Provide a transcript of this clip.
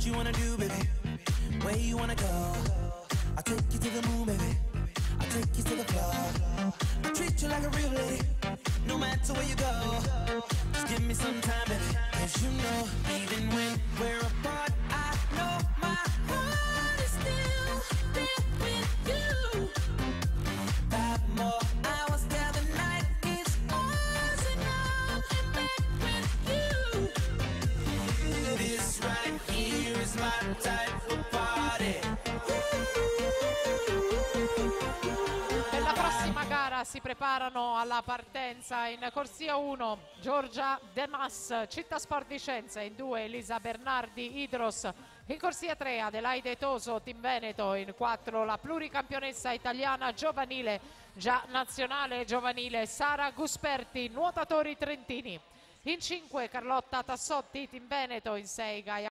you wanna do, baby? Where you wanna go? I'll take you to the moon, baby. I'll take you to the floor. I'll treat you like a real lady, no matter where you go. Just give me some time, baby. 'Cause you know, even when we're apart, I know my heart is still there with you. 5 more hours till the night is ours, and I'm in bed with you. This right here is my type of party. Per la prossima gara si preparano alla partenza in corsia 1 Giorgia De Mas, Città Sport Vicenza, in 2 Elisa Bernardi, Idros, in corsia 3 Adelaide Toso, Team Veneto, in 4 la pluricampionessa italiana giovanile, già nazionale giovanile, Sara Gusperti, nuotatori trentini, in 5 Carlotta Tassotti, Team Veneto, in 6 Gaia